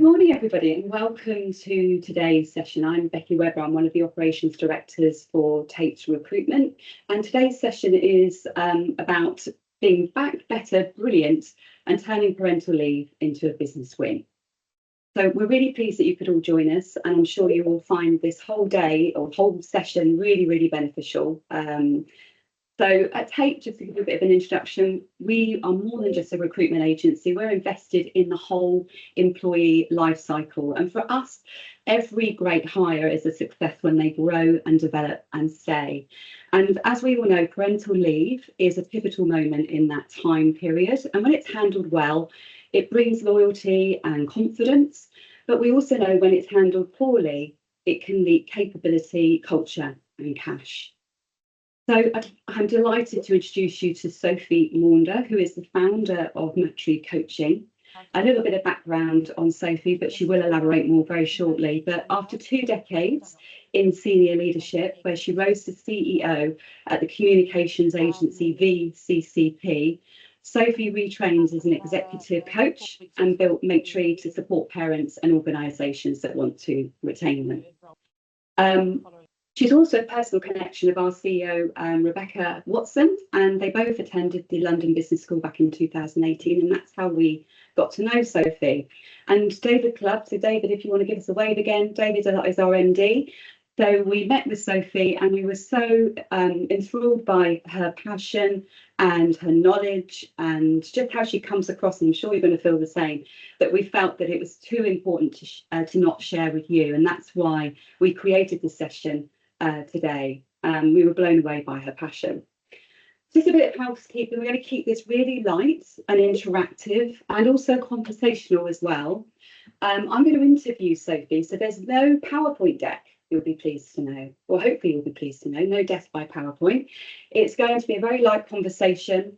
morning, everybody, and welcome to today's session. I'm Becky Webber. I'm one of the operations directors for Tate's Recruitment, and today's session is about being back, better, brilliant, and turning parental leave into a business win. So we're really pleased that you could all join us, and I'm sure you will find this whole day or whole session really, really beneficial. So at Tate, just to give you a bit of an introduction, we are more than just a recruitment agency. We're invested in the whole employee life cycle. And for us, every great hire is a success when they grow and develop and stay. And as we all know, parental leave is a pivotal moment in that time period. And when it's handled well, it brings loyalty and confidence. But we also know when it's handled poorly, it can leak capability, culture and cash. So I'm delighted to introduce you to Sophie Maunder, who is the founder of MATRI Coaching. A little bit of background on Sophie, but she will elaborate more very shortly. But after 2 decades in senior leadership, where she rose to CEO at the communications agency VCCP, Sophie retrains as an executive coach and built MATRI to support parents and organisations that want to retain them. She's also a personal connection of our CEO, Rebecca Watson, and they both attended the London Business School back in 2018, and that's how we got to know Sophie. And David Clubb, so David, if you want to give us a wave again, David is our MD. So we met with Sophie and we were so enthralled by her passion and her knowledge and just how she comes across, and I'm sure you're going to feel the same, that we felt that it was too important to not share with you, and that's why we created this session today. We were blown away by her passion. Just a bit of housekeeping. We're going to keep this really light and interactive and also conversational as well. I'm going to interview Sophie, so there's no PowerPoint deck, you'll be pleased to know, or hopefully you'll be pleased to know, no death by PowerPoint. It's going to be a very light conversation.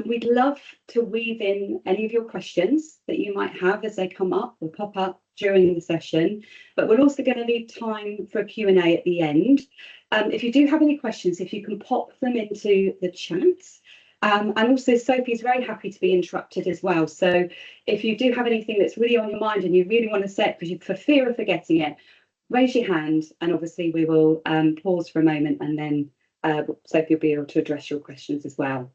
We'd love to weave in any of your questions that you might have as they come up or pop up during the session, but we're also going to leave time for a Q&A at the end. If you do have any questions, if you can pop them into the chat. And also Sophie's very happy to be interrupted as well. So if you do have anything that's really on your mind and you really want to say it because you for fear of forgetting it, raise your hand and obviously we will pause for a moment and then Sophie will be able to address your questions as well.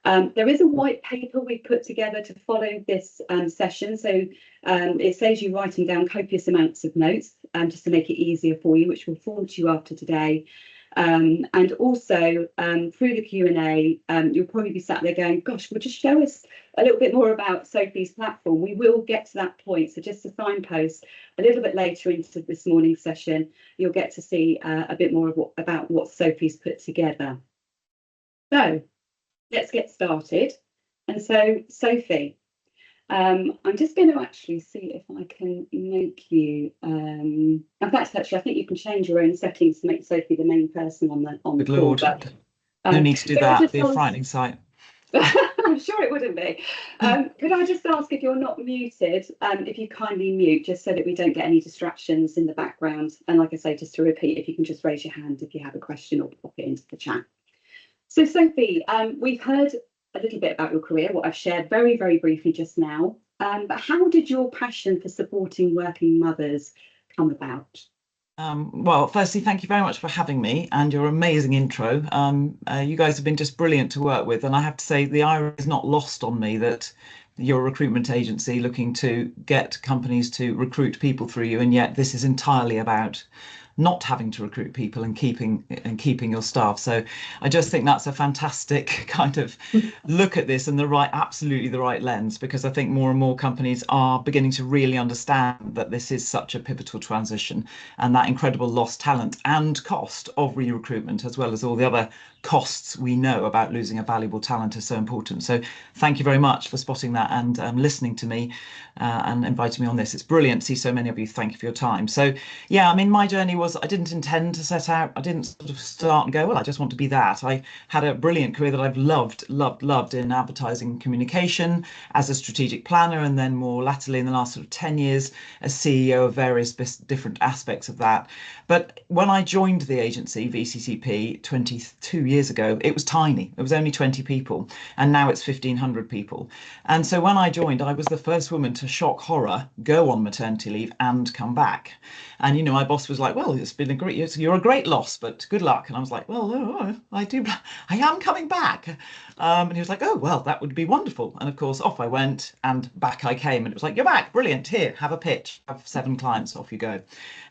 There is a white paper we put together to follow this session, so it saves you writing down copious amounts of notes just to make it easier for you, which will forward to you after today. And also through the Q&A, you'll probably be sat there going, gosh, well, just show us a little bit more about Sophie's platform. We will get to that point, so just a signpost a little bit later into this morning's session, you'll get to see a bit more about what Sophie's put together. So let's get started. And so, Sophie, I'm just going to actually see if I can make you. In fact, actually, I think you can change your own settings to make Sophie the main person on the Good call. Lord, But, no need to do that. It'd be a frightening sight. I'm sure it wouldn't be. Could I just ask if you're not muted, if you kindly mute, just so that we don't get any distractions in the background. And like I say, just to repeat, if you can just raise your hand if you have a question or pop it into the chat. So Sophie, we've heard a little bit about your career, what I've shared very, very briefly just now. But how did your passion for supporting working mothers come about? Well, firstly, thank you very much for having me and your amazing intro. You guys have been just brilliant to work with. And I have to say, the irony is not lost on me that you're a recruitment agency looking to get companies to recruit people through you. And yet this is entirely about not having to recruit people and keeping your staff. So I just think that's a fantastic kind of look at this and absolutely the right lens, because I think more and more companies are beginning to really understand that this is such a pivotal transition, and that incredible lost talent and cost of re-recruitment, as well as all the other costs we know about losing a valuable talent, is so important. So thank you very much for spotting that and listening to me and inviting me on this. It's brilliant to see so many of you. Thank you for your time. So yeah, I mean, my journey was I didn't intend to set out. I didn't sort of start and go, well, I just want to be that. I had a brilliant career that I've loved in advertising and communication as a strategic planner, and then more latterly in the last sort of 10 years as CEO of various different aspects of that. But when I joined the agency, VCCP, 22 years ago, it was tiny. It was only 20 people, and now it's 1,500 people. And so when I joined, I was the first woman to, shock horror, go on maternity leave and come back. And my boss was like, well, it's been a great, you're a great loss, but good luck. And I was like, well, I am coming back. And he was like, oh, well, that would be wonderful. And of course, off I went and back I came. And it was like, you're back, brilliant, here, have a pitch, have 7 clients, off you go.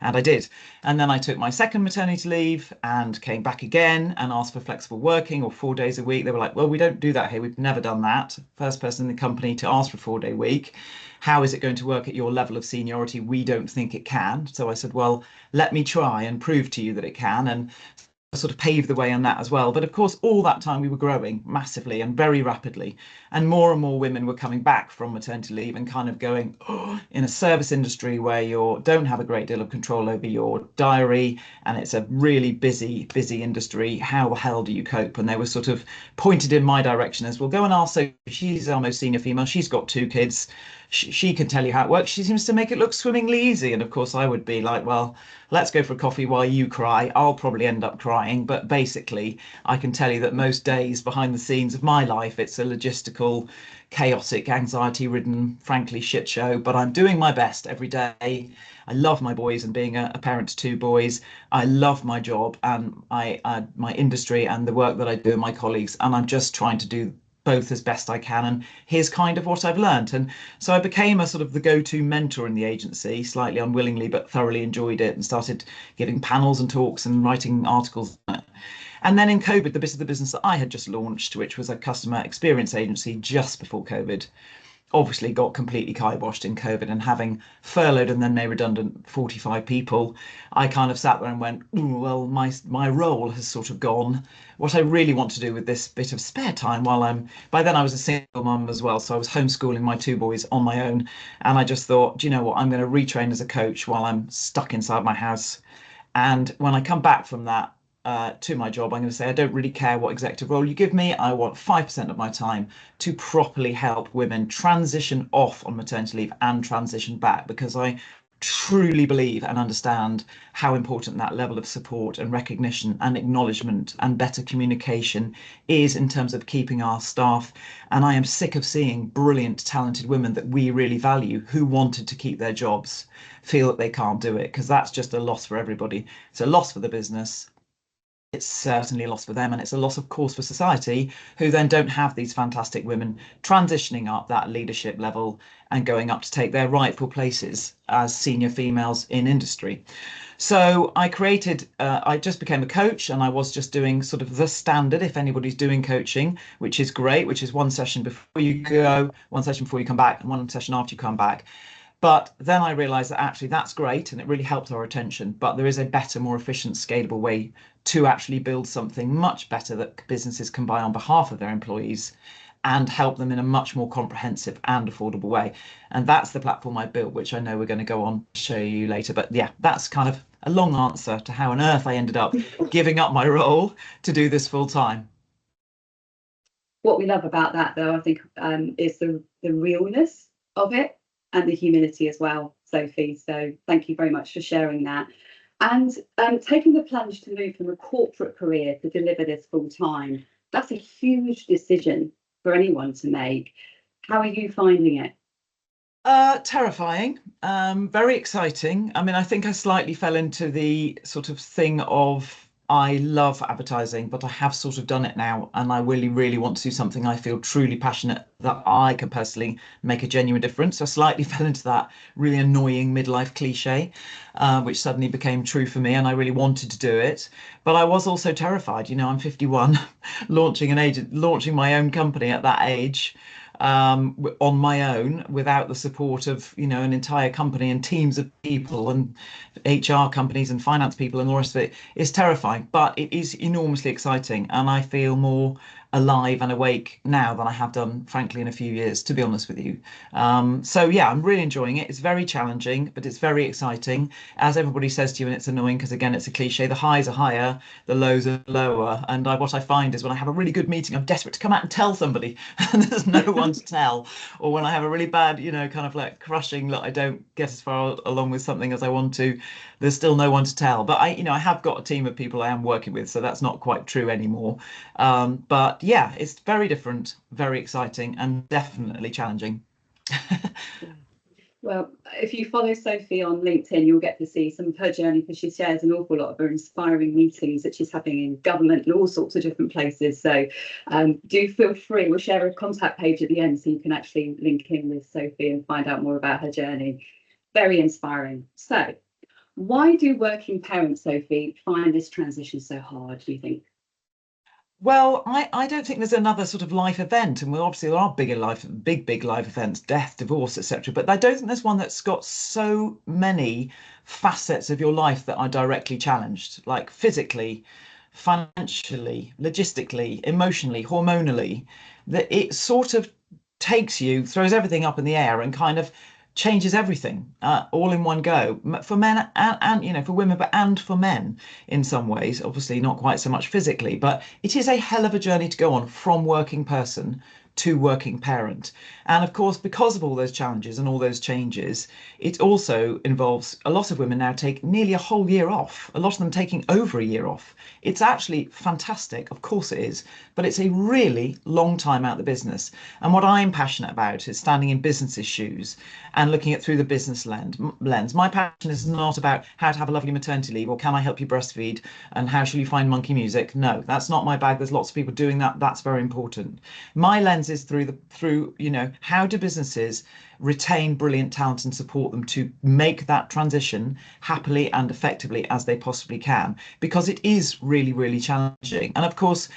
And I did. And then I took my second maternity leave and came back again and asked for flexible working or 4 days a week. They were like, well, we don't do that here. We've never done that. First person in the company to ask for a 4-day week. How is it going to work at your level of seniority? We don't think it can. So I said, well, let me try and prove to you that it can. And sort of paved the way on that as well. But of course, all that time we were growing massively and very rapidly. And more women were coming back from maternity leave and kind of going, oh, in a service industry where you don't have a great deal of control over your diary and it's a really busy industry, how the hell do you cope? And they were sort of pointed in my direction as, well, go and ask Sophie. She's our most senior female. She's got 2 kids. She can tell you how it works. She seems to make it look swimmingly easy. And of course, I would be like, well, let's go for a coffee while you cry. I'll probably end up crying. But basically, I can tell you that most days behind the scenes of my life, it's a logistical, chaotic, anxiety-ridden, frankly, shit show. But I'm doing my best every day. I love my boys, and being a parent to 2 boys, I love my job and my industry and the work that I do and my colleagues. And I'm just trying to do both as best I can, and here's kind of what I've learned. And so I became a sort of the go-to mentor in the agency, slightly unwillingly, but thoroughly enjoyed it, and started giving panels and talks and writing articles. And then in COVID, the bit of the business that I had just launched, which was a customer experience agency just before COVID, obviously got completely kiboshed in COVID, and having furloughed and then made redundant 45 people, I kind of sat there and went, well, my role has sort of gone. What I really want to do with this bit of spare time by then I was a single mum as well, so I was homeschooling my 2 boys on my own, and I just thought, do you know what, I'm going to retrain as a coach while I'm stuck inside my house. And when I come back from that, to my job, I'm going to say, I don't really care what executive role you give me. I want 5% of my time to properly help women transition off on maternity leave and transition back, because I truly believe and understand how important that level of support and recognition and acknowledgement and better communication is in terms of keeping our staff. And I am sick of seeing brilliant, talented women that we really value, who wanted to keep their jobs, feel that they can't do it, because that's just a loss for everybody. It's a loss for the business. It's certainly a loss for them, and it's a loss, of course, for society, who then don't have these fantastic women transitioning up that leadership level and going up to take their rightful places as senior females in industry. So I just became a coach, and I was just doing sort of the standard, if anybody's doing coaching, which is great, which is 1 session before you go, 1 session before you come back, and 1 session after you come back. But then I realized that actually that's great, and it really helped our retention, but there is a better, more efficient, scalable way to actually build something much better that businesses can buy on behalf of their employees and help them in a much more comprehensive and affordable way. And that's the platform I built, which I know we're going to go on to show you later. But yeah, that's kind of a long answer to how on earth I ended up giving up my role to do this full time. What we love about that, though, I think, is the realness of it and the humility as well, Sophie. So thank you very much for sharing that. And taking the plunge to move from a corporate career to deliver this full time, that's a huge decision for anyone to make. How are you finding it? Terrifying, very exciting. I mean, I think I slightly fell into the sort of thing of, I love advertising, but I have sort of done it now, and I really, really want to do something I feel truly passionate that I can personally make a genuine difference. So I slightly fell into that really annoying midlife cliche, which suddenly became true for me, and I really wanted to do it. But I was also terrified. I'm 51, launching my own company at that age, on my own, without the support of an entire company and teams of people and HR companies and finance people and the rest of it, is terrifying. But it is enormously exciting, and I feel more alive and awake now than I have done, frankly, in a few years, to be honest with you. So yeah, I'm really enjoying it. It's very challenging, but it's very exciting. As everybody says to you, and it's annoying because again, it's a cliche, the highs are higher, the lows are lower. And what I find is when I have a really good meeting, I'm desperate to come out and tell somebody, and there's no one to tell. Or when I have a really bad, kind of like crushing that I don't get as far along with something as I want to, there's still no one to tell. But I have got a team of people I am working with, so that's not quite true anymore. But yeah, it's very different, very exciting, and definitely challenging. Well, if you follow Sophie on LinkedIn, you'll get to see some of her journey, because she shares an awful lot of her inspiring meetings that she's having in government and all sorts of different places. So do feel free. We'll share a contact page at the end so you can actually link in with Sophie and find out more about her journey. Very inspiring. So why do working parents, Sophie, find this transition so hard, do you think? Well, I don't think there's another sort of life event, and obviously there are big life events, death, divorce, etc. But I don't think there's one that's got so many facets of your life that are directly challenged, like physically, financially, logistically, emotionally, hormonally, that it sort of takes you, throws everything up in the air, and kind of changes everything all in one go for men and for women, but and for men in some ways, obviously not quite so much physically, but it is a hell of a journey to go on from working person to working parent. And of course, because of all those challenges and all those changes, it also involves a lot of women now take nearly a whole year off, a lot of them taking over a year off. It's actually fantastic, of course it is, but it's a really long time out of the business. And what I'm passionate about is standing in business shoes and looking at through the business lens. My passion is not about how to have a lovely maternity leave or can I help you breastfeed and how shall you find monkey music. No, that's not my bag. There's lots of people doing that. That's very important. My lens is through how do businesses retain brilliant talent and support them to make that transition happily and effectively as they possibly can, because it is really, really challenging. And of course,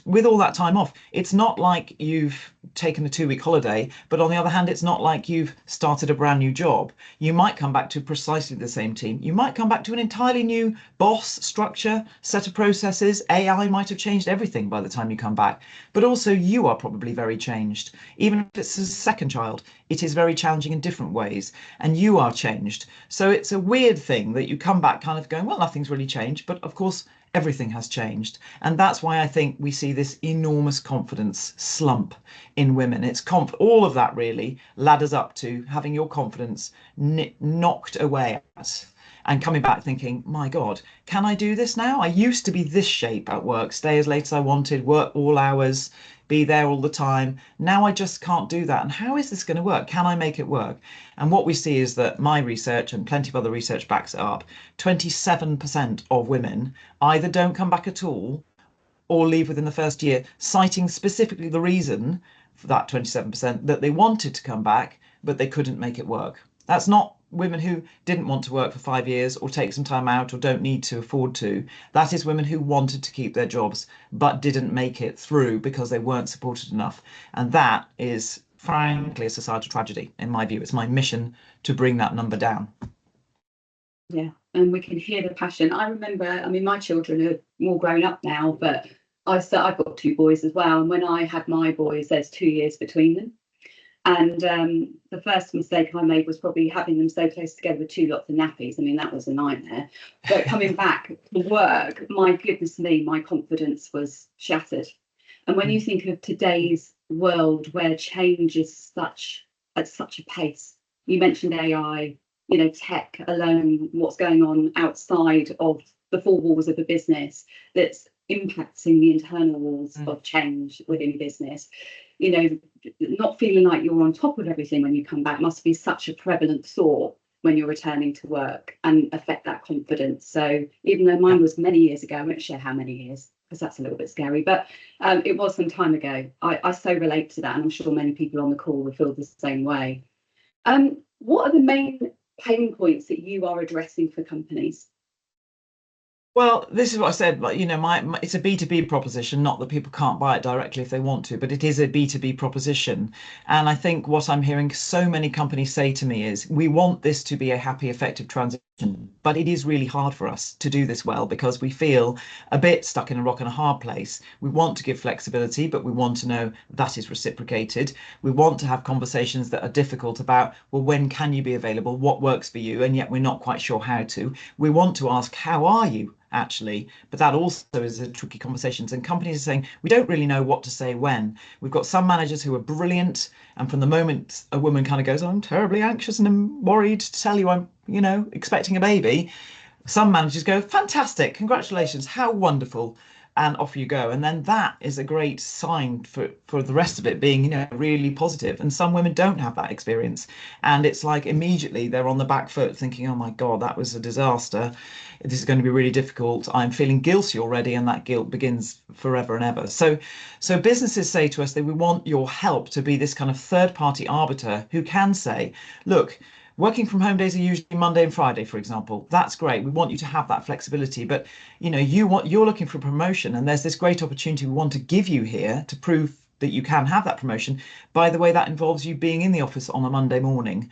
with all that time off, it's not like you've taken a 2-week holiday, but on the other hand, it's not like you've started a brand new job. You might come back to precisely the same team. You might come back to an entirely new boss, structure, set of processes. AI might have changed everything by the time you come back, but also you are probably very changed. Even if it's a second child, it is very challenging in different ways, and you are changed. So it's a weird thing that you come back kind of going, well, nothing's really changed, but of course, everything has changed. And that's why I think we see this enormous confidence slump in women. All of that really ladders up to having your confidence knocked away at and coming back thinking, my God, can I do this now? I used to be this shape at work, stay as late as I wanted, work all hours, be there all the time. Now I just can't do that. And how is this going to work? Can I make it work? And what we see is that my research and plenty of other research backs it up. 27% of women either don't come back at all or leave within the first year, citing specifically the reason for that 27% that they wanted to come back, but they couldn't make it work. That's not women who didn't want to work for 5 years or take some time out or don't need to afford to. That is women who wanted to keep their jobs but didn't make it through because they weren't supported enough. And that is frankly a societal tragedy in my view. It's my mission to bring that number down. Yeah, and we can hear the passion. I remember, my children are all grown up now, but I've got 2 boys as well. And when I had my boys, there's 2 years between them. And the first mistake I made was probably having them so close together with 2 lots of nappies. That was a nightmare. But coming back to work, my goodness me, my confidence was shattered. And when you think of today's world where change is at such a pace, you mentioned AI, tech alone, what's going on outside of the 4 walls of a business that's impacting the internal walls of change within business. Not feeling like you're on top of everything when you come back must be such a prevalent thought when you're returning to work and affect that confidence. So even though mine was many years ago, I won't share how many years because that's a little bit scary, but it was some time ago. I so relate to that, and I'm sure many people on the call will feel the same way. What are the main pain points that you are addressing for companies? Well, this is what I said, like, it's a B2B proposition, not that people can't buy it directly if they want to, but it is a B2B proposition. And I think what I'm hearing so many companies say to me is, we want this to be a happy, effective transition but it is really hard for us to do this well because we feel a bit stuck in a rock and a hard place. We want to give flexibility, but we want to know that is reciprocated. We want to have conversations that are difficult about, well, when can you be available? What works for you? And yet we're not quite sure how to. We want to ask, how are you? Actually, but that also is a tricky conversations, and companies are saying we don't really know what to say when. We've got some managers who are brilliant, and from the moment a woman kind of goes, I'm terribly anxious and I'm worried to tell you I'm, expecting a baby, some managers go, fantastic, congratulations, how wonderful, and off you go. And then that is a great sign for the rest of it being, really positive. And some women don't have that experience. And it's like immediately they're on the back foot thinking, oh my God, that was a disaster. This is going to be really difficult. I'm feeling guilty already. And that guilt begins forever and ever. So businesses say to us that we want your help to be this kind of third party arbiter who can say, look, working from home days are usually Monday and Friday, for example. That's great. We want you to have that flexibility, but you're looking for a promotion, and there's this great opportunity we want to give you here to prove that you can have that promotion. By the way, that involves you being in the office on a Monday morning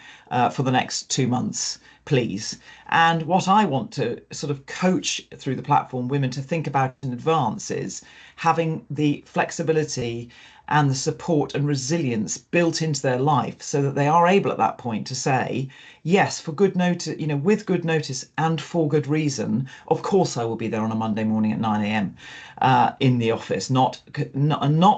for the next 2 months, please. And what I want to sort of coach through the platform women to think about in advance is having the flexibility and the support and resilience built into their life so that they are able at that point to say, yes, for good notice, with good notice and for good reason, of course I will be there on a Monday morning at 9 a.m. In the office, not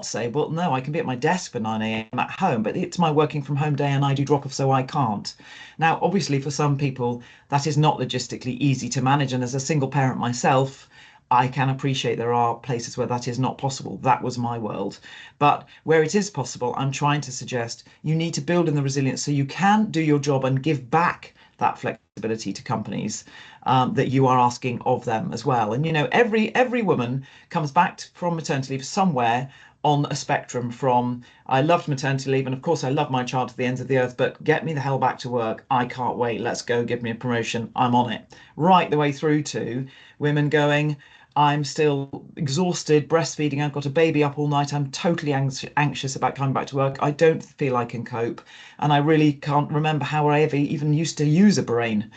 say, well, no, I can be at my desk for 9 a.m. at home, but it's my working from home day and I do drop off, so I can't. Now, obviously, for some people, that is not logistically easy to manage. And as a single parent myself, I can appreciate there are places where that is not possible. That was my world. But where it is possible, I'm trying to suggest you need to build in the resilience so you can do your job and give back that flexibility to companies that you are asking of them as well. And, every woman comes back from maternity leave somewhere on a spectrum from I loved maternity leave and of course I love my child to the ends of the earth, but get me the hell back to work. I can't wait. Let's go. Give me a promotion. I'm on it. Right the way through to women going, I'm still exhausted, breastfeeding. I've got a baby up all night. I'm totally anxious about coming back to work. I don't feel I can cope. And I really can't remember how I ever even used to use a brain.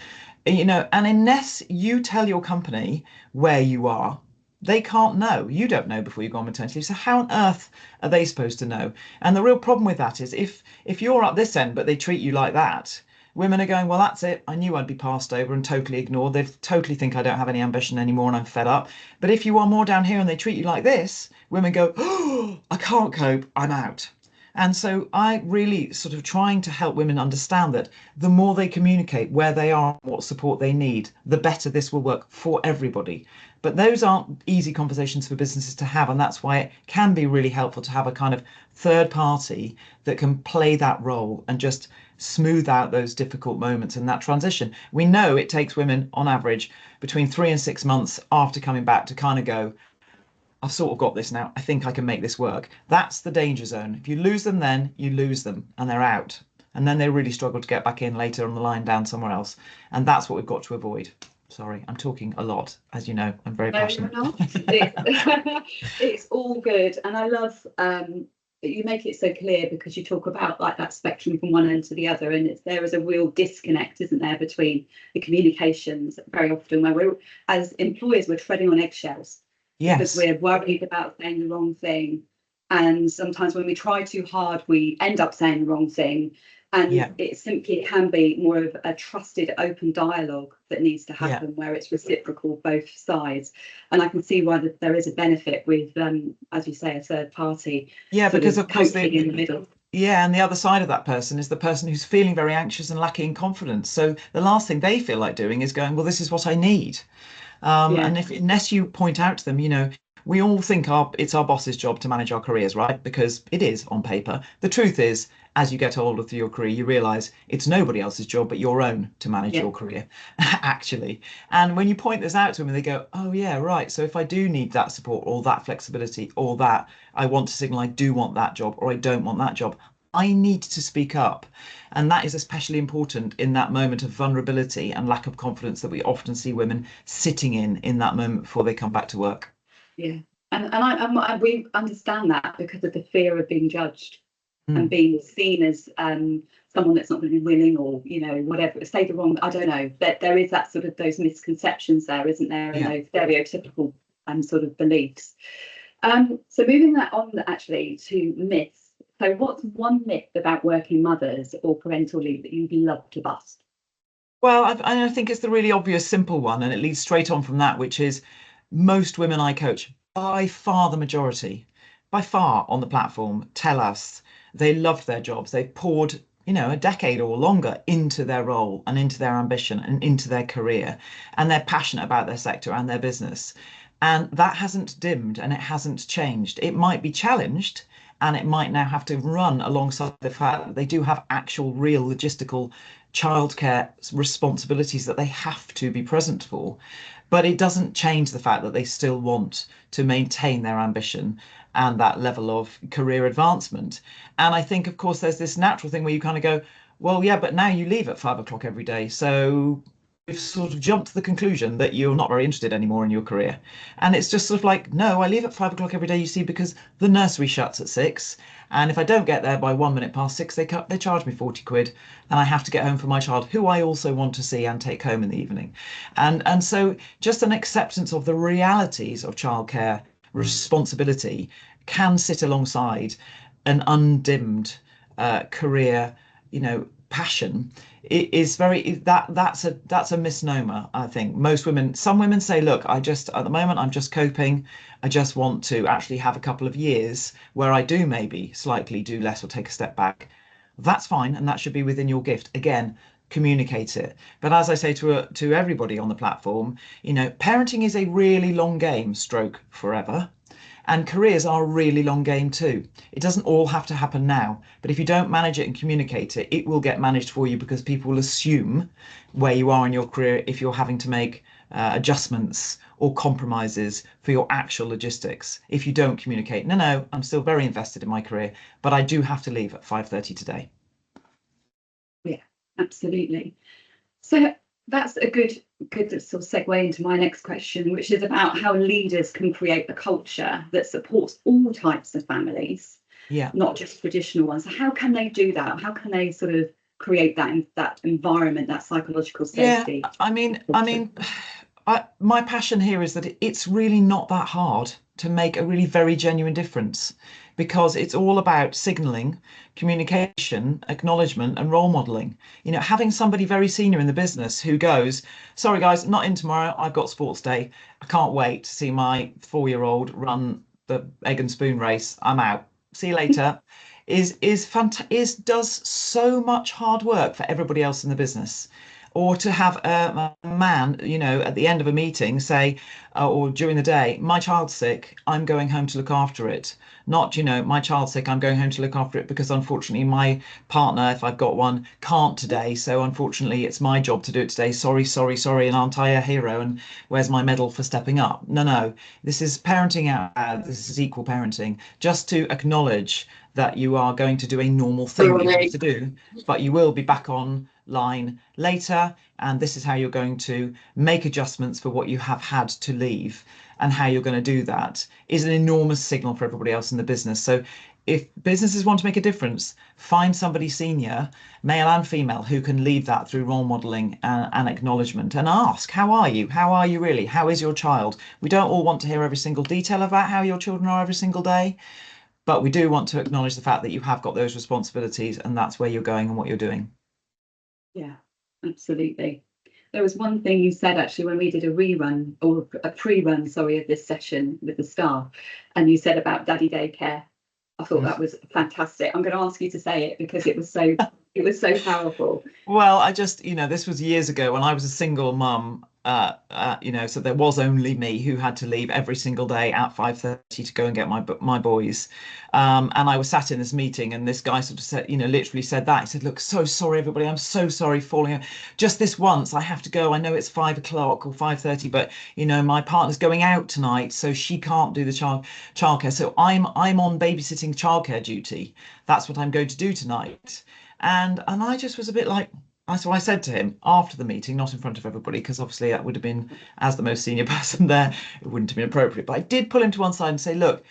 And unless you tell your company where you are, they can't know. You don't know before you go on maternity leave. So how on earth are they supposed to know? And the real problem with that is if you're at this end, but they treat you like that, women are going, well, that's it. I knew I'd be passed over and totally ignored. They totally think I don't have any ambition anymore and I'm fed up. But if you are more down here and they treat you like this, women go, oh, I can't cope. I'm out. And so I really sort of trying to help women understand that the more they communicate where they are, what support they need, the better this will work for everybody. But those aren't easy conversations for businesses to have. And that's why it can be really helpful to have a kind of third party that can play that role and just smooth out those difficult moments and that transition. We know it takes women on average between 3 and 6 months after coming back to kind of go, I've sort of got this now. I think I can make this work. That's the danger zone. If you lose them, then you lose them and they're out. And then they really struggle to get back in later on the line down somewhere else. And that's what we've got to avoid. Sorry, I'm talking a lot. As you know, I'm very passionate. No, it's all good. And I love you make it so clear because you talk about like that spectrum from one end to the other. And there is a real disconnect, isn't there, between the communications very often where we're, as employers, we're treading on eggshells. Yes. Because we're worried about saying the wrong thing. And sometimes when we try too hard, we end up saying the wrong thing. And it simply can be more of a trusted, open dialogue that needs to happen where it's reciprocal, both sides. And I can see why there is a benefit with, as you say, a third party. Yeah, because of course in the middle. Yeah, and the other side of that person is the person who's feeling very anxious and lacking confidence. So the last thing they feel like doing is going, well, this is what I need. And unless you point out to them, we all think it's our boss's job to manage our careers, right? Because it is on paper. The truth is, as you get older through your career, you realise it's nobody else's job but your own to manage your career, actually. And when you point this out to them, they go, oh, yeah, right. So if I do need that support or that flexibility or that I want to signal I do want that job or I don't want that job, I need to speak up. And that is especially important in that moment of vulnerability and lack of confidence that we often see women sitting in that moment before they come back to work. Yeah. And we understand that because of the fear of being judged. and being seen as someone that's not going to be willing, or whatever, say the wrong, I don't know, but there is that sort of those misconceptions there, isn't there, and those stereotypical sort of beliefs. So moving that on actually to myths. So what's one myth about working mothers or parental leave that you'd love to bust? Well, I think it's the really obvious, simple one, and it leads straight on from that, which is most women I coach, by far the majority, by far on the platform, tell us they loved their jobs. They've poured, a decade or longer into their role and into their ambition and into their career, and they're passionate about their sector and their business. And that hasn't dimmed and it hasn't changed. It might be challenged, and it might now have to run alongside the fact that they do have actual, real logistical childcare responsibilities that they have to be present for. But it doesn't change the fact that they still want to maintain their ambition and that level of career advancement. And I think, of course, there's this natural thing where you kind of go, well, yeah, but now you leave at 5 o'clock every day. So we've sort of jumped to the conclusion that you're not very interested anymore in your career. And it's just sort of like, no, I leave at 5 o'clock every day, you see, because the nursery shuts at 6. And if I don't get there by 1 minute past 6, they charge me 40 quid, and I have to get home for my child, who I also want to see and take home in the evening. And so just an acceptance of the realities of childcare responsibility can sit alongside an undimmed career, passion. It is that's a misnomer. I think some women say, look, at the moment I'm just coping. I just want to actually have a couple of years where I do maybe slightly do less or take a step back. That's fine, and that should be within your gift. Again, communicate it. But as I say to everybody on the platform, parenting is a really long game, stroke forever. And careers are a really long game too. It doesn't all have to happen now, but if you don't manage it and communicate it, it will get managed for you, because people will assume where you are in your career if you're having to make adjustments or compromises for your actual logistics. If you don't communicate, no, I'm still very invested in my career, but I do have to leave at 5:30 today. Yeah, absolutely. So that's a good sort of segue into my next question, which is about how leaders can create a culture that supports all types of families, not just traditional ones. So how can they do that? How can they sort of create that environment, that psychological safety? My passion here is that it's really not that hard to make a really very genuine difference, because it's all about signaling, communication, acknowledgement, and role modeling. Having somebody very senior in the business who goes, sorry guys, not in tomorrow, I've got sports day, I can't wait to see my 4-year-old run the egg and spoon race, I'm out, see you later, does so much hard work for everybody else in the business. Or to have a man, at the end of a meeting say, or during the day, my child's sick, I'm going home to look after it. Not, my child's sick, I'm going home to look after it because unfortunately my partner, if I've got one, can't today. So unfortunately it's my job to do it today. Sorry. And aren't I a hero? And where's my medal for stepping up? No. This is parenting out. This is equal parenting. Just to acknowledge that you are going to do a normal thing that you have to do, but you will be back on line later, and this is how you're going to make adjustments for what you have had to leave, and how you're going to do that is an enormous signal for everybody else in the business. So if businesses want to make a difference, find somebody senior, male and female, who can lead that through role modeling and acknowledgement, and ask, how are you really, how is your child? We don't all want to hear every single detail about how your children are every single day, but we do want to acknowledge the fact that you have got those responsibilities, and that's where you're going and what you're doing. Yeah, absolutely. There was one thing you said actually when we did a pre-run of this session with the staff, and you said about daddy daycare. I thought that was fantastic. I'm going to ask you to say it because it was so powerful. Well, I just, this was years ago when I was a single mum. So there was only me who had to leave every single day at 5:30 to go and get my boys. And I was sat in this meeting, and this guy sort of said, literally said that. He said, look, so sorry, everybody. I'm so sorry falling out. Just this once, I have to go. I know it's 5 o'clock or 5:30, but, my partner's going out tonight, so she can't do the childcare. So I'm on babysitting childcare duty. That's what I'm going to do tonight. And I just was a bit like, so I said to him after the meeting, not in front of everybody, because obviously that would have been, as the most senior person there, it wouldn't have been appropriate. But I did pull him to one side and say, look,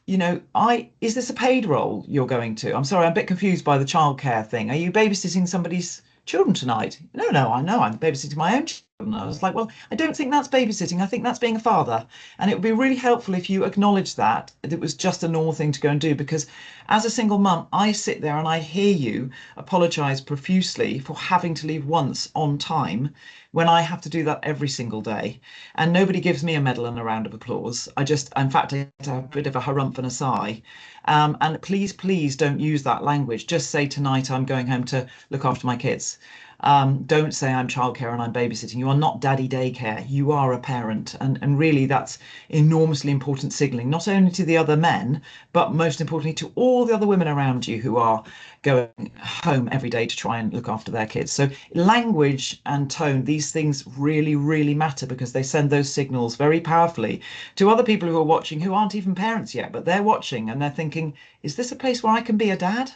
is this a paid role you're going to? I'm sorry, I'm a bit confused by the childcare thing. Are you babysitting somebody's children tonight? No, no, I know I'm babysitting my own children. I was like, well, I don't think that's babysitting. I think that's being a father. And it would be really helpful if you acknowledge that it was just a normal thing to go and do, because as a single mum, I sit there and I hear you apologize profusely for having to leave once on time when I have to do that every single day. And nobody gives me a medal and a round of applause. In fact, I get a bit of a harumph and a sigh. And please, please don't use that language. Just say tonight I'm going home to look after my kids. Don't say I'm childcare and I'm babysitting. You are not daddy daycare. You are a parent. And really, that's enormously important signalling, not only to the other men, but most importantly to all the other women around you who are going home every day to try and look after their kids. So language and tone, these things really, really matter, because they send those signals very powerfully to other people who are watching, who aren't even parents yet, but they're watching and they're thinking, is this a place where I can be a dad?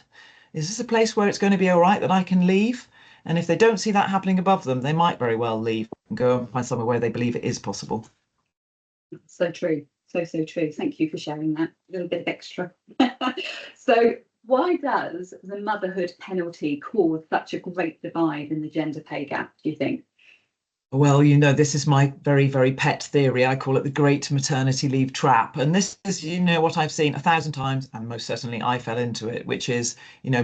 Is this a place where it's going to be all right that I can leave? And if they don't see that happening above them, they might very well leave and go and find somewhere where they believe it is possible. So true. So true. Thank you for sharing that. A little bit of extra. So why does the motherhood penalty cause such a great divide in the gender pay gap, do you think? Well, this is my very, very pet theory. I call it the great maternity leave trap. And this is, what I've seen 1,000 times, and most certainly I fell into it, which is,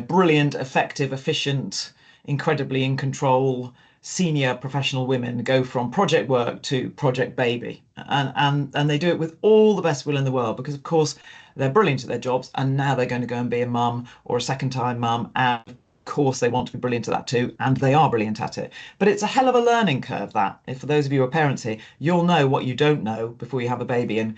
brilliant, effective, efficient, incredibly in control, senior professional women go from project work to project baby. And they do it with all the best will in the world, because of course they're brilliant at their jobs, and now they're going to go and be a mum or a second time mum, and of course they want to be brilliant at that too, and they are brilliant at it. But it's a hell of a learning curve, that. If for those of you who are parents here, you'll know what you don't know before you have a baby, and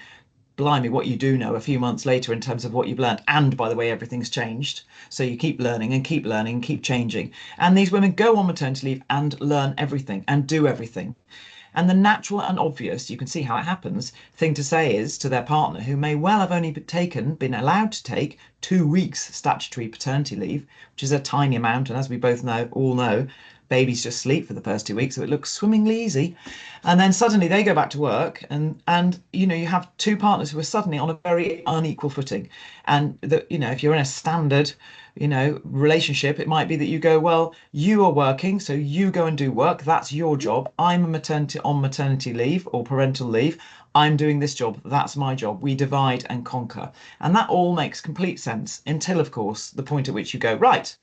blimey, what you do know a few months later in terms of what you've learned. And by the way, everything's changed. So you keep learning and keep learning and keep changing. And these women go on maternity leave and learn everything and do everything. And the natural and obvious, you can see how it happens, thing to say is to their partner, who may well have only been allowed to take 2 weeks statutory paternity leave, which is a tiny amount. And as we both all know, babies just sleep for the first 2 weeks, so it looks swimmingly easy. And then suddenly they go back to work, and you have two partners who are suddenly on a very unequal footing. And if you're in a standard relationship, it might be that you go, well, you are working, so you go and do work. That's your job. I'm on maternity leave or parental leave. I'm doing this job. That's my job. We divide and conquer. And that all makes complete sense until, of course, the point at which you go, right,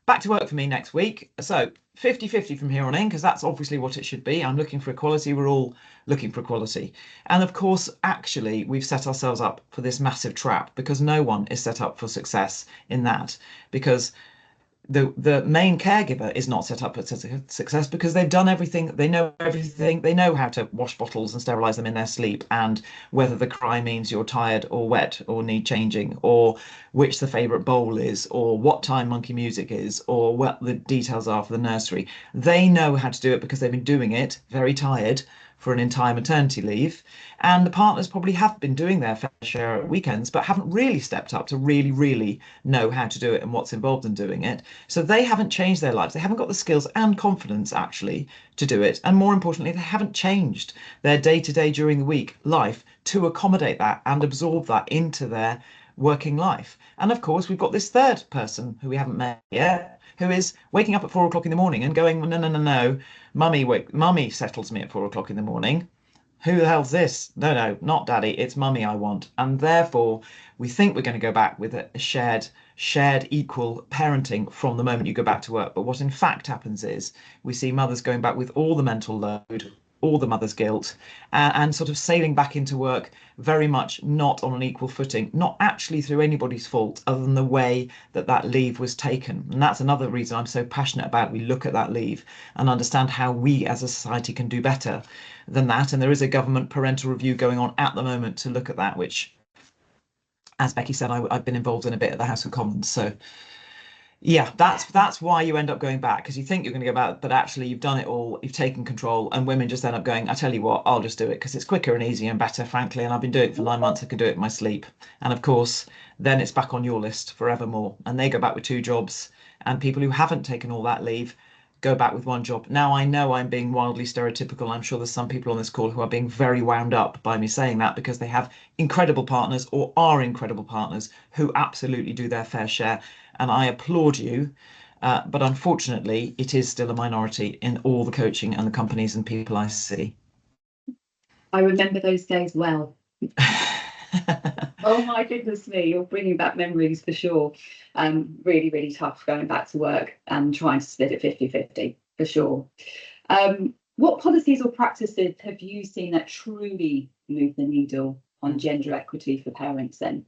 back to work for me next week. So 50-50 from here on in, because that's obviously what it should be. I'm looking for equality. We're all looking for equality. And of course, actually, we've set ourselves up for this massive trap, because no one is set up for success in that, because the main caregiver is not set up for success, because they've done everything, they know how to wash bottles and sterilize them in their sleep, and whether the cry means you're tired or wet or need changing, or which the favorite bowl is, or what time monkey music is, or what the details are for the nursery. They know how to do it because they've been doing it, very tired, for an entire maternity leave. And the partners probably have been doing their fair share at weekends, but haven't really stepped up to really, really know how to do it and what's involved in doing it. So they haven't changed their lives. They haven't got the skills and confidence actually to do it. And more importantly, they haven't changed their day-to-day during the week life to accommodate that and absorb that into their working life. And of course, we've got this third person who we haven't met yet, who is waking up at 4 o'clock in the morning and going, no, mummy settles me at 4 o'clock in the morning. Who the hell's this? No, not daddy, it's mummy I want. And therefore, we think we're going to go back with a shared equal parenting from the moment you go back to work. But what in fact happens is we see mothers going back with all the mental load, all the mother's guilt, and sort of sailing back into work very much not on an equal footing, not actually through anybody's fault other than the way that leave was taken. And that's another reason I'm so passionate about we look at that leave and understand how we as a society can do better than that. And there is a government parental review going on at the moment to look at that, which, as Becky said, I've been involved in a bit at the House of Commons. So yeah, that's why you end up going back, because you think you're going to go back, but actually you've done it all, you've taken control, and women just end up going, I tell you what, I'll just do it because it's quicker and easier and better, frankly, and I've been doing it for 9 months, I can do it in my sleep. And of course, then it's back on your list forevermore, and they go back with 2 jobs, and people who haven't taken all that leave go back with one job. Now, I know I'm being wildly stereotypical. I'm sure there's some people on this call who are being very wound up by me saying that because they have incredible partners or are incredible partners who absolutely do their fair share. And I applaud you. But unfortunately, it is still a minority in all the coaching and the companies and people I see. I remember those days well. Oh my goodness me, you're bringing back memories for sure. Really, really tough going back to work and trying to split it 50-50 for sure. What policies or practices have you seen that truly move the needle on gender equity for parents then?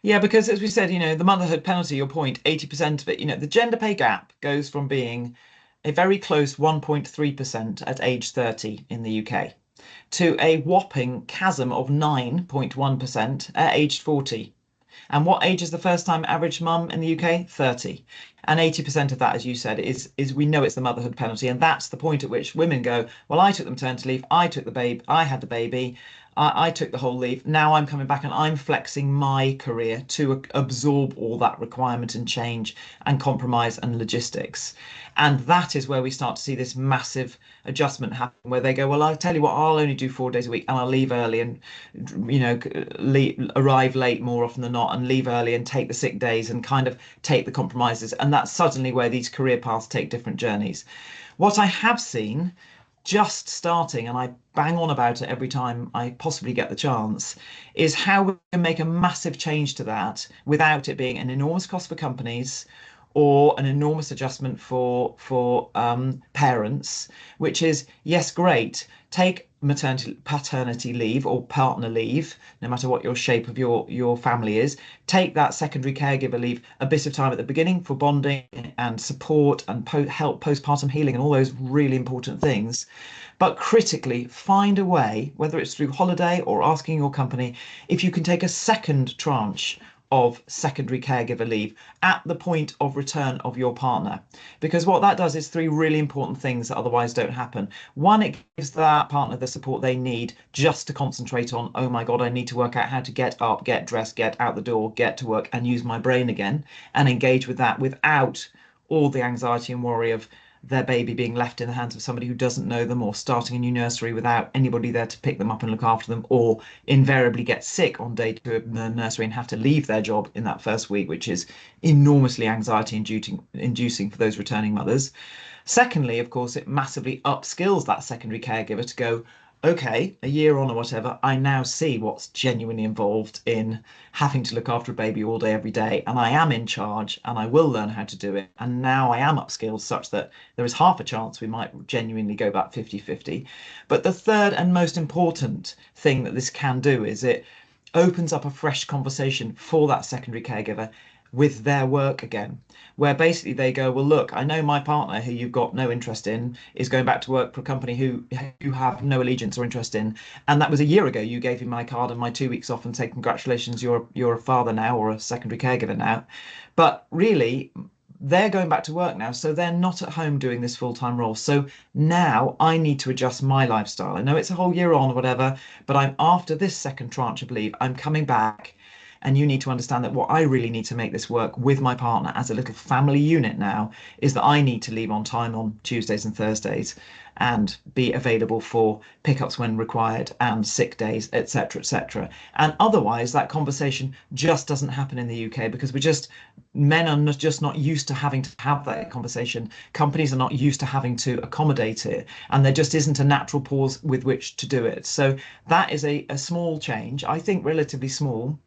Yeah, because as we said, the motherhood penalty, your point, 80% of it, the gender pay gap goes from being a very close 1.3% at age 30 in the UK to a whopping chasm of 9.1% at age 40. And what age is the first time average mum in the UK? 30. And 80% of that, as you said, is we know it's the motherhood penalty. And that's the point at which women go, well, I took the maternity leave, I took the baby, I had the baby, I took the whole leave. Now I'm coming back and I'm flexing my career to absorb all that requirement and change and compromise and logistics. And that is where we start to see this massive adjustment happen, where they go, well, I'll tell you what, I'll only do 4 days a week and I'll leave early and, arrive late more often than not and leave early and take the sick days and kind of take the compromises. And that's suddenly where these career paths take different journeys. What I have seen just starting, and I bang on about it every time I possibly get the chance, is how we can make a massive change to that without it being an enormous cost for companies or an enormous adjustment for parents, which is, yes, great, take maternity, paternity leave or partner leave, no matter what your shape of your family is, take that secondary caregiver leave, a bit of time at the beginning for bonding and support and help postpartum healing and all those really important things. But critically, find a way, whether it's through holiday or asking your company, if you can take a second tranche of secondary caregiver leave at the point of return of your partner. Because what that does is three really important things that otherwise don't happen. One, it gives that partner the support they need just to concentrate on, oh my God, I need to work out how to get up, get dressed, get out the door, get to work and use my brain again and engage with that without all the anxiety and worry of their baby being left in the hands of somebody who doesn't know them, or starting a new nursery without anybody there to pick them up and look after them, or invariably get sick on day 2 of the nursery and have to leave their job in that first week, which is enormously anxiety inducing for those returning mothers. Secondly, of course, it massively upskills that secondary caregiver to go, okay, a year on or whatever, I now see what's genuinely involved in having to look after a baby all day, every day, and I am in charge and I will learn how to do it. And now I am upskilled such that there is half a chance we might genuinely go back 50-50. But the third and most important thing that this can do is it opens up a fresh conversation for that secondary caregiver with their work again, where basically they go, well, look, I know my partner who you've got no interest in is going back to work for a company who you have no allegiance or interest in, and that was a year ago. You gave him my card and my 2 weeks off and say, congratulations, you're a father now or a secondary caregiver now. But really, they're going back to work now, so they're not at home doing this full-time role. So now I need to adjust my lifestyle. I know it's a whole year on or whatever, but I'm after this second tranche of leave, I'm coming back. And you need to understand that what I really need to make this work with my partner as a little family unit now is that I need to leave on time on Tuesdays and Thursdays and be available for pickups when required and sick days, etc., etc. And otherwise, that conversation just doesn't happen in the UK because men are just not used to having to have that conversation. Companies are not used to having to accommodate it, and there just isn't a natural pause with which to do it. So that is a small change, I think relatively small,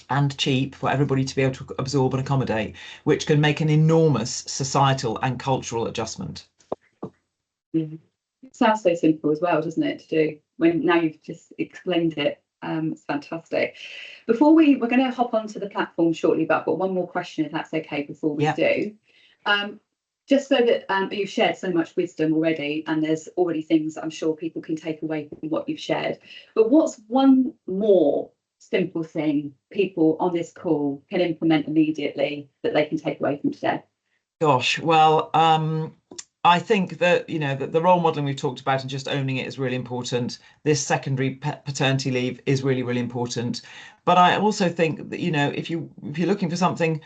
and cheap for everybody to be able to absorb and accommodate, which can make an enormous societal and cultural adjustment. Yeah. It sounds so simple as well, doesn't it, to do when now you've just explained it. It's fantastic. Before we're going to hop onto the platform shortly, but I've got one more question, if that's okay, before we do. Just so that you've shared so much wisdom already, and there's already things that I'm sure people can take away from what you've shared. But what's one more simple thing people on this call can implement immediately that they can take away from today? Gosh, well, I think that, the role modeling we've talked about and just owning it is really important. This secondary paternity leave is really, really important. But I also think that, if you're looking for something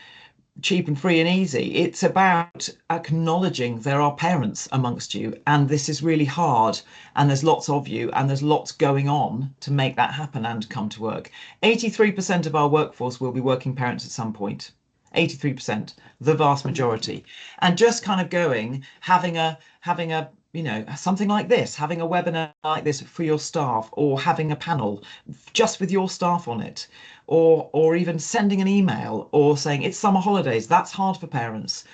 cheap and free and easy. It's about acknowledging there are parents amongst you, and this is really hard, and there's lots of you, and there's lots going on to make that happen and come to work. 83% of our workforce will be working parents at some point. 83%, the vast majority. And just kind of having a something like this, having a webinar like this for your staff, or having a panel just with your staff on it, or even sending an email or saying it's summer holidays. That's hard for parents.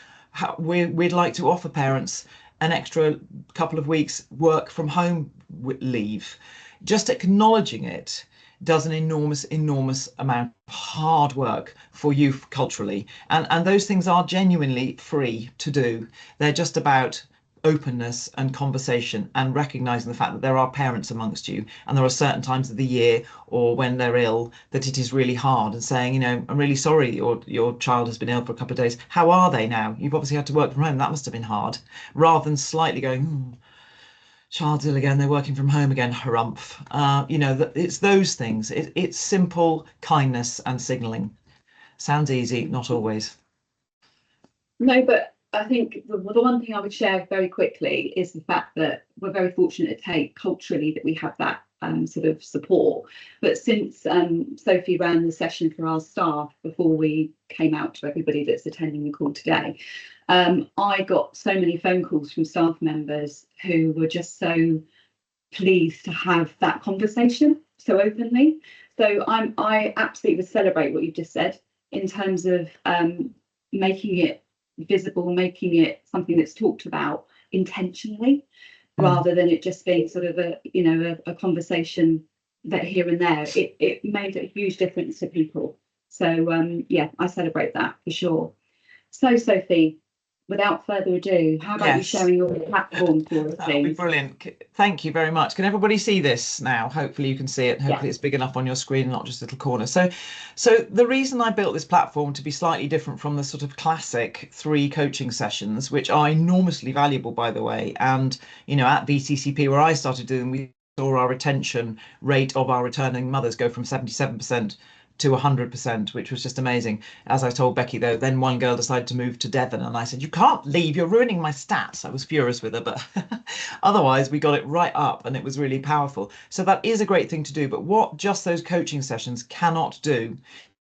We'd like to offer parents an extra couple of weeks work from home leave. Just acknowledging it does an enormous amount of hard work for you culturally, and those things are genuinely free to do. They're just about openness and conversation, and recognizing the fact that there are parents amongst you, and there are certain times of the year or when they're ill that it is really hard, and saying, I'm really sorry your child has been ill for a couple of days. How are they now? You've obviously had to work from home. That must have been hard. Rather than slightly going, child's ill again, they're working from home again, harumph. It's those things. It's simple kindness and signaling. Sounds easy, not always. No, but I think the one thing I would share very quickly is the fact that we're very fortunate at Tate culturally that we have that sort of support. But since Sophie ran the session for our staff before we came out to everybody that's attending the call today, I got so many phone calls from staff members who were just so pleased to have that conversation so openly. So I absolutely would celebrate what you just said in terms of making it visible, making it something that's talked about intentionally, rather than it just being sort of a conversation that here and there. It made a huge difference to people. So yeah, I celebrate that for sure. So Sophie, without further ado, how about you sharing your platform for us, please? That would be brilliant. Thank you very much. Can everybody see this now? Hopefully you can see it. Hopefully it's big enough on your screen, not just a little corner. So the reason I built this platform to be slightly different from the sort of classic 3 coaching sessions, which are enormously valuable, by the way, and at BCCP, where I started doing, we saw our retention rate of our returning mothers go from 77% to 100%, which was just amazing. As I told Becky, though, then one girl decided to move to Devon, and I said, you can't leave, you're ruining my stats. I was furious with her, but otherwise we got it right up, and it was really powerful. So that is a great thing to do. But what just those coaching sessions cannot do,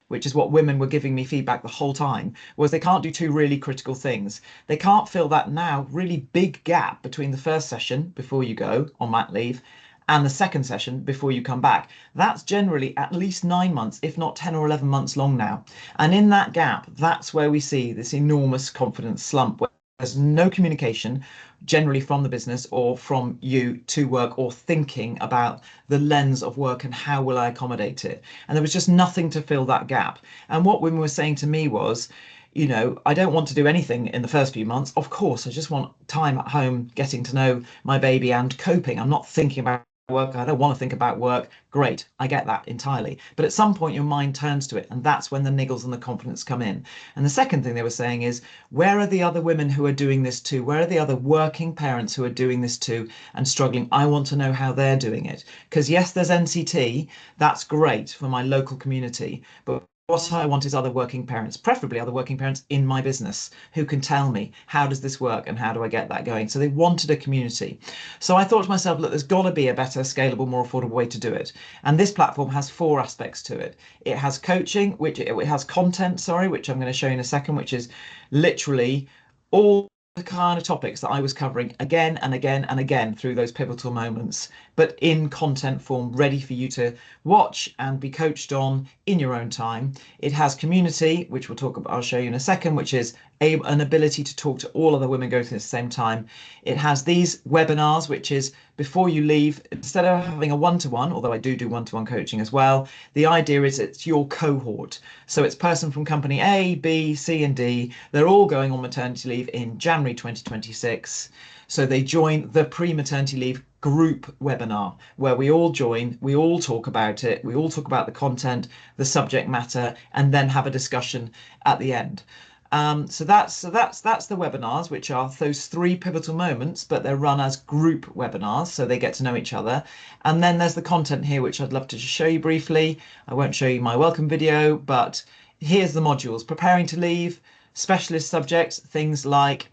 which is what women were giving me feedback the whole time, was they can't do 2 really critical things. They can't fill that now really big gap between the first session before you go on mat leave and the second session before you come back. That's generally at least 9 months, if not 10 or 11 months long now. And in that gap, that's where we see this enormous confidence slump, where there's no communication generally from the business or from you to work, or thinking about the lens of work and how will I accommodate it. And there was just nothing to fill that gap. And what women were saying to me was, I don't want to do anything in the first few months. Of course, I just want time at home, getting to know my baby and coping. I'm not thinking about work. I don't want to think about work. Great, I get that entirely. But at some point your mind turns to it, and that's when the niggles and the confidence come in. And the second thing they were saying is, where are the other women who are doing this too? Where are the other working parents who are doing this too and struggling? I want to know how they're doing it. Because yes, there's NCT, that's great for my local community, but what I want is other working parents, preferably other working parents in my business, who can tell me, how does this work and how do I get that going? So they wanted a community. So I thought to myself, look, there's got to be a better, scalable, more affordable way to do it. And this platform has 4 aspects to it. It has coaching, which it has content, which I'm going to show you in a second, which is literally all the kind of topics that I was covering again and again and again through those pivotal moments, but in content form, ready for you to watch and be coached on in your own time. It has community, which we'll talk about, I'll show you in a second, which is an ability to talk to all other women going through at the same time. It has these webinars, which is before you leave, instead of having a one-to-one, although I do one-to-one coaching as well, the idea is it's your cohort. So it's person from company A, B, C, and D. They're all going on maternity leave in January 2026. So they join the pre-maternity leave group webinar, where we all join, we all talk about it, we all talk about the content, the subject matter, and then have a discussion at the end. So that's the webinars, which are those 3 pivotal moments, but they're run as group webinars, so they get to know each other. And then there's the content here, which I'd love to just show you briefly. I won't show you my welcome video, but here's the modules: preparing to leave, Specialist subjects, things like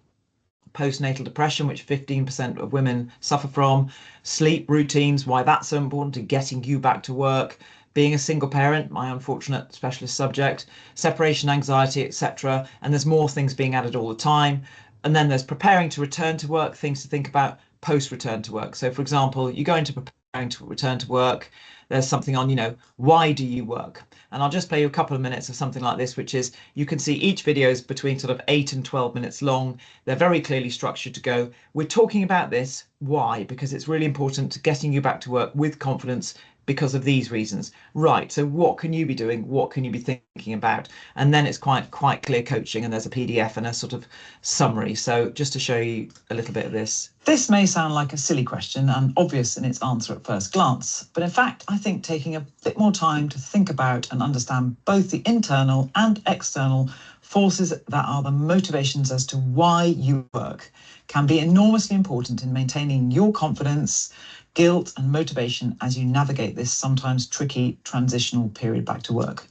postnatal depression, which 15% of women suffer from, sleep routines, why that's so important to getting you back to work, being a single parent, my unfortunate specialist subject, separation anxiety, etc. And there's more things being added all the time. And then there's preparing to return to work, things to think about post return to work. So for example, you go into preparing to return to work, there's something on, why do you work? And I'll just play you a couple of minutes of something like this, which is, you can see each video is between sort of 8 and 12 minutes long. They're very clearly structured to go, we're talking about this. Why? Because it's really important to getting you back to work with confidence because of these reasons. Right, so what can you be doing? What can you be thinking about? And then it's quite clear coaching, and there's a PDF and a sort of summary. So just to show you a little bit of this. This may sound like a silly question and obvious in its answer at first glance, but in fact, I think taking a bit more time to think about and understand both the internal and external forces that are the motivations as to why you work can be enormously important in maintaining your confidence, guilt and motivation as you navigate this sometimes tricky transitional period back to work.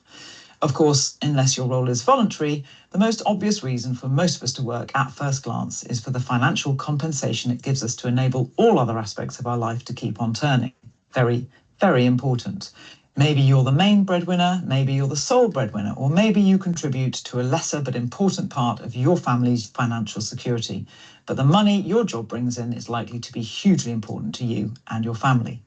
Of course, unless your role is voluntary, the most obvious reason for most of us to work at first glance is for the financial compensation it gives us to enable all other aspects of our life to keep on turning. Very, very important. Maybe you're the main breadwinner, maybe you're the sole breadwinner, or maybe you contribute to a lesser but important part of your family's financial security. But the money your job brings in is likely to be hugely important to you and your family.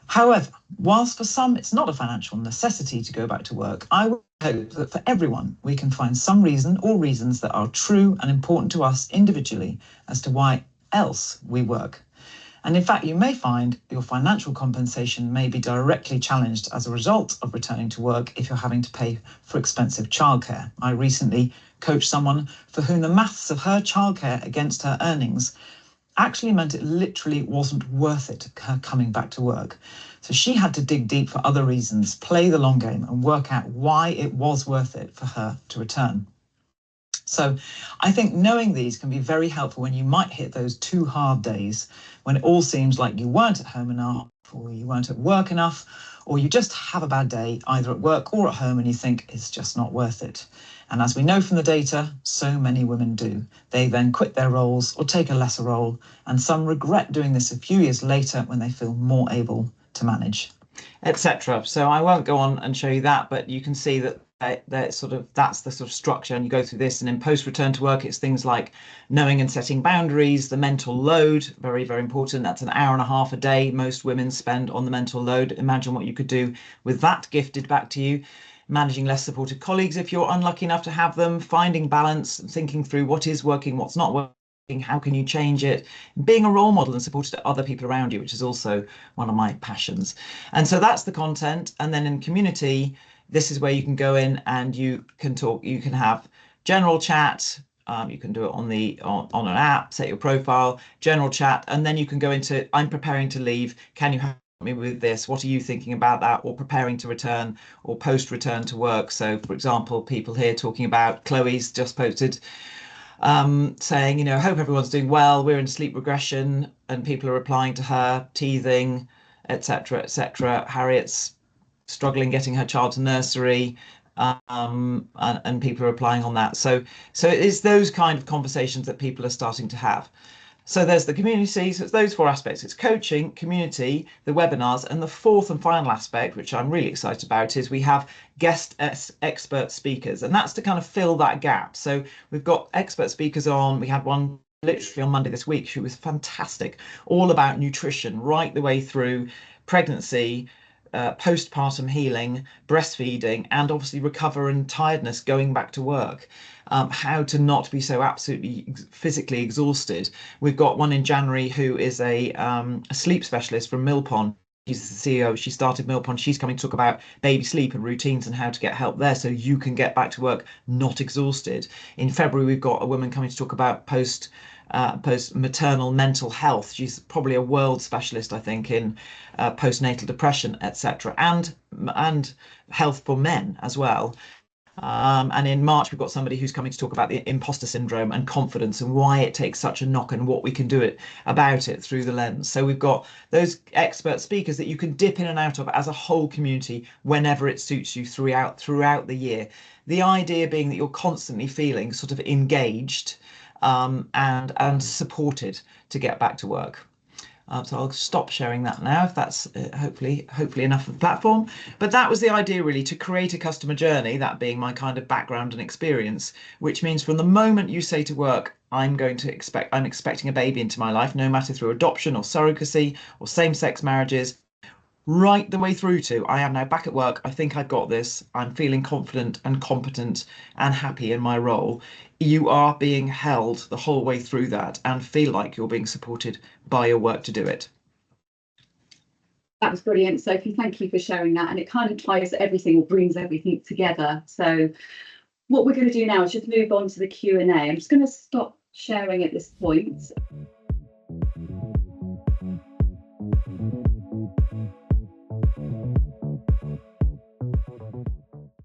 However, whilst for some it's not a financial necessity to go back to work, I would hope that for everyone we can find some reason or reasons that are true and important to us individually as to why else we work. And in fact, you may find your financial compensation may be directly challenged as a result of returning to work if you're having to pay for expensive childcare. I recently coached someone for whom the maths of her childcare against her earnings actually meant it literally wasn't worth it, her coming back to work. So she had to dig deep for other reasons, play the long game and work out why it was worth it for her to return. So I think knowing these can be very helpful when you might hit those 2 hard days when it all seems like you weren't at home enough, or you weren't at work enough, or you just have a bad day either at work or at home and you think it's just not worth it. And as we know from the data, so many women do. They then quit their roles or take a lesser role, and some regret doing this a few years later when they feel more able to manage, etc. So I won't go on and show you that, but you can see that that's the sort of structure, and you go through this. And in post return to work, it's things like knowing and setting boundaries, the mental load, very, very important. That's an hour and a half a day most women spend on the mental load. Imagine what you could do with that gifted back to you. Managing less supportive colleagues if you're unlucky enough to have them, finding balance, thinking through what is working, what's not working, how can you change it, being a role model and supportive to other people around you, which is also one of my passions. And so that's the content. And then in community, this is where you can go in and you can talk, you can have general chat, you can do it on an app, set your profile, general chat, and then you can go into, I'm preparing to leave, can you help me with this? What are you thinking about that? Or preparing to return, or post return to work. So for example, people here talking about, Chloe's just posted saying, hope everyone's doing well, we're in sleep regression, and people are replying to her, teething, etc., etc. Harriet's struggling getting her child to nursery, and people are replying on that. So it's those kind of conversations that people are starting to have. So there's the community, so it's those 4 aspects. It's coaching, community, the webinars, and the 4th and final aspect, which I'm really excited about, is we have guest expert speakers, and that's to kind of fill that gap. So we've got expert speakers on, we had one literally on Monday this week, who was fantastic, all about nutrition, right the way through pregnancy, postpartum healing, breastfeeding, and obviously recover and tiredness going back to work. How to not be so absolutely physically exhausted. We've got one in January who is a sleep specialist from Millpond. She's the CEO, she started Millpond. She's coming to talk about baby sleep and routines and how to get help there so you can get back to work not exhausted. In February, we've got a woman coming to talk about post-maternal mental health. She's probably a world specialist, I think, in postnatal depression, etc., and health for men as well. And in March, we've got somebody who's coming to talk about the imposter syndrome and confidence and why it takes such a knock and what we can do about it through the lens. So we've got those expert speakers that you can dip in and out of as a whole community whenever it suits you throughout the year. The idea being that you're constantly feeling sort of engaged and supported to get back to work. So I'll stop sharing that now if that's hopefully enough of the platform. But that was the idea really, to create a customer journey, that being my kind of background and experience, which means from the moment you say to work, I'm expecting a baby into my life, no matter through adoption or surrogacy or same-sex marriages, right the way through to I am now back at work, I think I've got this, I'm feeling confident and competent and happy in my role. You are being held the whole way through that and feel like you're being supported by your work to do it. That was brilliant, Sophie. Thank you for sharing that. And it kind of ties everything, or brings everything together. So what we're going to do now is just move on to the Q&A. I'm just going to stop sharing at this point.